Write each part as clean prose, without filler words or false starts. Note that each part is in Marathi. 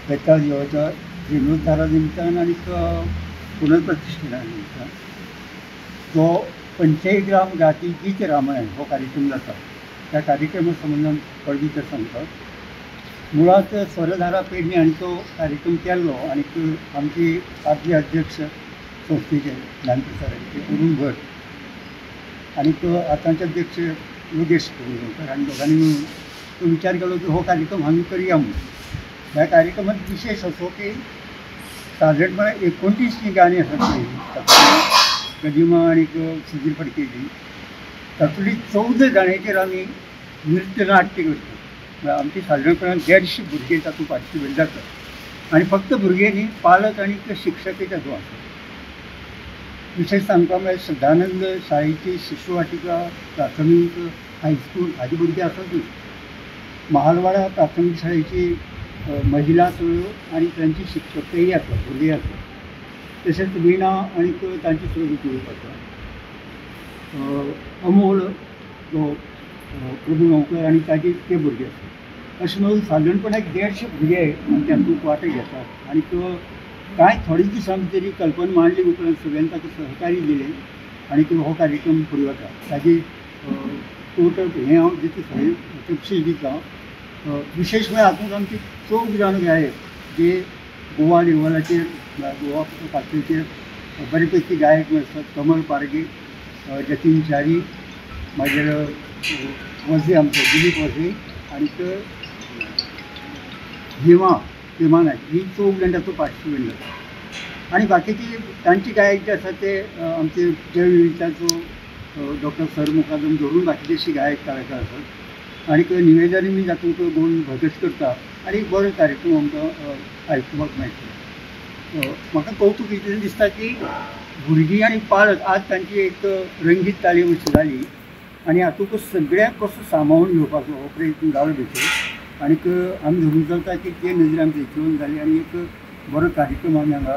बेताळ देवाच्या जीर्णोद्धारा निमित्तान आणि पुनर्प्रतिष्ठेना निमित्तान जो 85 गाती गीत रामायण हो कार्यक्रम जाता त्या कार्यक्रमा संबंधान पडवी सांगतात। मुळात स्वरधारा पेडणे आणि तो कार्यक्रम केल्लो आणि आमची आदले अध्यक्ष संस्थेचे ज्ञानप्रसाराचे अरुण भट आणि आतांचे अध्यक्ष योगेश कुलकर्णी आणि दोघांनी मिळून तो विचार केलो की हो कार्यक्रम आम्ही करूया म्हणून। ह्या कार्यक्रमात विशेष असो की साधारणपणे 29 गाणी असतात गदिमा आणि सुधीर फडकेची तातुंतली 14 गाण्यांचेर आमी नृत्य नाट्य करतात। आमची साधारणपणे 150 भुरगे तातूंत पार्टिसिपेट जातात आणि फक्त भुरगे न्ही पालक आणि शिक्षकय तातूंत आसतात। विशेष सांगपा म्हळ्यार सदानंद शाळेची शिशुवाटिका प्राथमीक हायस्कूल हाजी भुरगे आसातूच। महालवाडा प्राथमीक शाळेची महिला चळवळ आणि त्यांची शिक्षकय आसतात भुरगे आसतात। तशेंच विणा आणि तांची प्रगती आसा। अमोल प्रभू गांवकर आणि ताचे ते भुरगे आसतात। अशें मेळून सादारणपणान 150 भुरगे तातूंत वांटो घेतात आणि कांय थोडे दिसां भितर कल्पना मांडली उपरांत सगळ्यांनी ताका सहकार्य दिलें आणि हो कार्यक्रम फुडें वता। ताजी टोटल हें हांव दिता तपशील दिता। विशेष म्हळ्यार हातूंत आमचे 4 जाण गायक जे गोवा लेवलाचेर गोवा पातळीचेर बरे पैकी गायक आसतात। कमल पारगे, जतीन च्यारी, मागीर वजे आमचे दिलीप वजे आणि हेमा नायक ही 4 जाण तातूंत पार्टिसिपेट जातात। आणि बाकीची तांची गायक जे आसात ते आमचे जय विविधताचो डॉक्टर सर मुखादम धरून बाकीचे गायक कलाकार आसात आणि निवेदन बी तातूंत गोवन भगत करता आणि एक बरो कार्यक्रम आमकां आयकुपाक मेळटा। म्हाका कौतूक इतलें दिसता की भुरगीं आनी पालक आज तांची एक रंगीत तालीम अशी जाली आणि हातूंत सगळ्यांक कसो सांबाळून घेवपाचो हो प्रयत्न जालो भितर आणि आमी धरून चलता की ते नजरे आमचे हिचोवन जाली आणि एक बरो कार्यक्रम आमी हांगा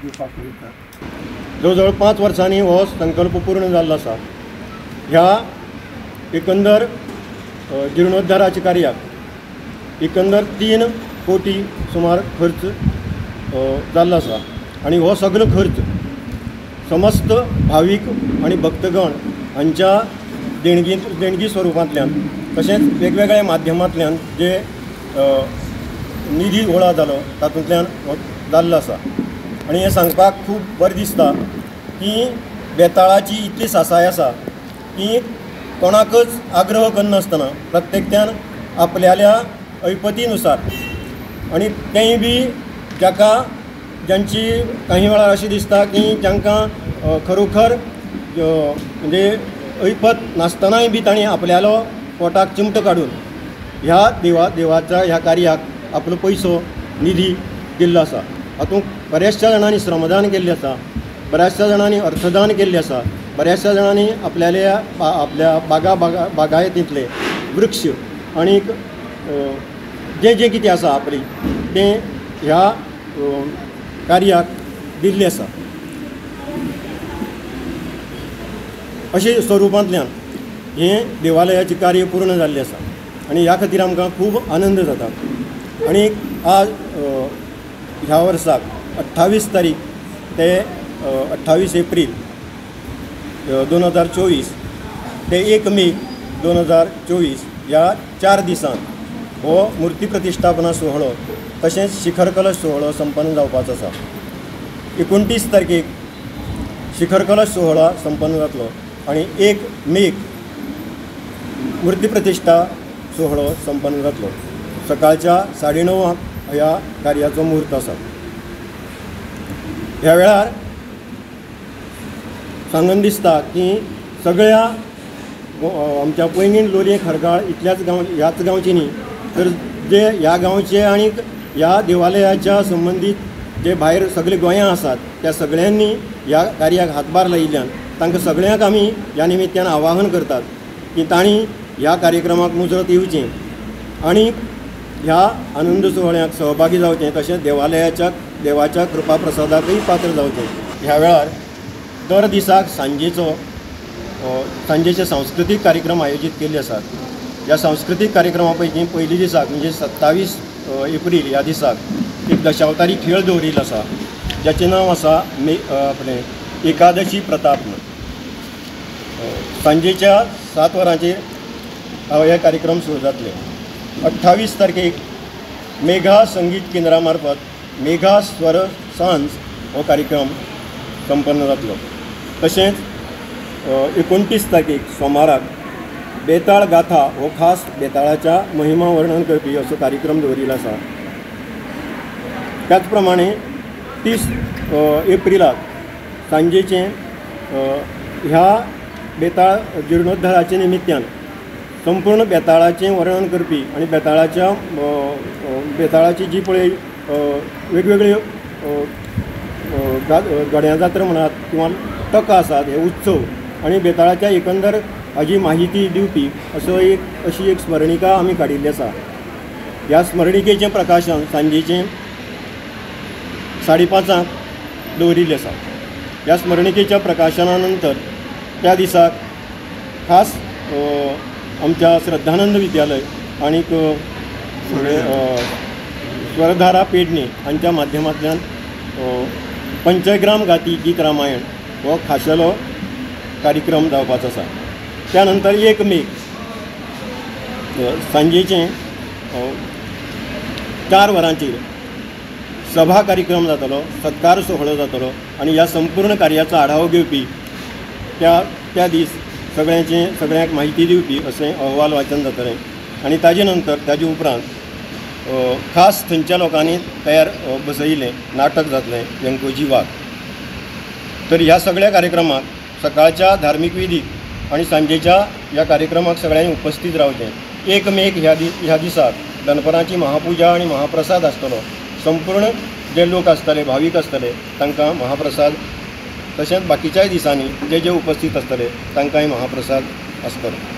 घेवपाक पळयतात। जवळ जवळ 5 वर्सांनी हो संकल्प पूर्ण जाल्लो आसा। ह्या एकंदर जीर्णोद्धाराच्या कार्याक एकंदर 3 कोटी सुमार खर्च जाल्लो आसा आणि हो सगळो खर्च समस्त भावीक आणि भक्तगण हांच्या देणगी स्वरुपांतल्यान तशेंच वेगवेगळ्या माध्यमांतल्यान जे निधी गोळा जालो तातूंतल्यान जाल्लो आसा। आणि हें सांगपाक खूब बरें दिसता की बेताळाची इतली सासाय आसा की कोणाकच आग्रह करनासतना प्रत्येकट्यान आपल्याल्या ऐपतीनुसार आणि तेंय बी ज्यांची काही वेळार अशें दिसता की जांकां खरोखर म्हणजे ऐपत नासतनाय बी तांणी आपल्यालो पोटाक चिमटो काडून ह्या देवाच्या ह्या कार्याक आपलो पयसो निधी दिल्लो आसा। हातूंत बऱ्याचशा जाणांनी श्रमदान केल्लें आसा, बऱ्याचशा जाणांनी अर्थदान केल्लें आसा, बऱ्याचशा जाणांनी आपल्या बागायतींतले वृक्ष आणि जे कितें आसा आपली तें ह्या कार्याक दिल्लें आसा। अशें स्वरुपांतल्यान हें देवालयाचें कार्य पूर्ण जाल्लें आसा आणि ह्या खातीर आमकां खूब आनंद जाता। आणि आज ह्या वर्साक 28 तारीख ते 28 एप्रील 2024 ते 1 मे 2024 ह्या 4 दिसांत हो मुर्ती प्रतिश्ठापना सोहळो तशेंच शिखर कलश सोहळो संपन्न जावपाचो आसा। 29 तारखेक शिखर कलश सोहळा संपन्न जातलो आणि 1 मेक मुर्ती प्रतिश्ठा सोहळो संपन्न जातलो। सकाळच्या 9:30 ह्या कार्याचो मुहूर्त आसा। ह्या वेळार सांगन दिसता की सगळ्या आमच्या पैंगीण लोलये खरगाळ ह्याच गांवची न्ही तर जे ह्या गांवचे आणि ह्या देवालयाच्या संबंधीत जे भायर सगळे गोंयां आसात त्या सगळ्यांनी ह्या कार्याक हातभार लायिल्ल्यान तांकां सगळ्यांक आमी ह्या निमित्यान आवाहन करतात की तांणी ह्या कार्यक्रमाक मुजरत येवचें आणि ह्या आनंद सोहळ्याक सहभागी जावचें तशेंच देवाच्या कृपा प्रसादाकय पात्र जावचें। ह्या वेळार दर दिसाक सांजेचे सांस्कृतीक कार्यक्रम आयोजीत केल्ले आसात। ह्या सांस्कृतीक कार्यक्रमा पैकी पयली दिसाक म्हणजे 27 एप्रील ह्या दिसाक एक दशावतारी खेळ दवरिल्लो आसा जाचें नांव आसा आपलें एकादशी प्रताप म्हणून. सांजेच्या 7 वरांचेर हे कार्यक्रम सुरू जातले. 28 तारखेक मेघा संगीत केंद्रा मार्फत मेघा स्वर सांज हो कार्यक्रम संपन्न जातलो. तशेंच 29 तारखेक सोमाराक बेताळ गाथा हो खास बेताळाच्या महिमा वर्णन करपी असो कार्यक्रम दवरिल्लो आसा. त्याच प्रमाणे 30 एप्रिलाक सांजेचें ह्या बेताळ जिर्णोद्धाराचे निमित्यान संपूर्ण बेताळाचें वर्णन करपी आनी बेताळाची जी पळय वेगवेगळ्यो गड्यां जात्रा म्हणात किंवा टकां आसात हे उत्सव आनी बेताळाच्या एकंदर हाजी माहिती दिवपी अशी एक स्मरणिका आमी काडिल्ली आसा. ह्या स्मरणिकेचें प्रकाशन सांजेचें 5:30 दवरिल्लें आसा. ह्या स्मरणिकेच्या प्रकाशना नंतर त्या दिसाक खास आमच्या श्रद्धानंद विद्यालय आनी स्वरधारा पेडणे हांच्या माध्यमांतल्यान पंचग्राम गाती गीत रामायण हो खाशेलो कार्यक्रम जावपाचो आसा. त्या नंतर 1 मे सांजेचें 4 वरांचेर सभा कार्यक्रम जातलो, सत्कार सोहळो जातलो आनी ह्या संपूर्ण कार्याचो आढावो घेवपी त्या दीस सगळ्यांक म्हायती दिवपी अशें अहवाल वाचन जातलें. आनी ताजे उपरांत खास थंयच्या लोकांनी तयार बसयिल्लें नाटक जातलें व्यंकोजी वाघ. तर ह्या सगळ्या कार्यक्रमाक सकाळच्या धार्मीक विधीक आनी सांजेच्या ह्या कार्यक्रमाक सगळ्यांनी उपस्थित रावचें. 1 मे ह्या दिसाक दनपरांची महापुजा आनी महाप्रसाद आसतलो. संपूर्ण जे लोक आसतले भावीक आसतले तांकां महाप्रसाद, तशेंच बाकीच्याय दिसांनी जे उपस्थित आसतले तांकांय महाप्रसाद आसतलो.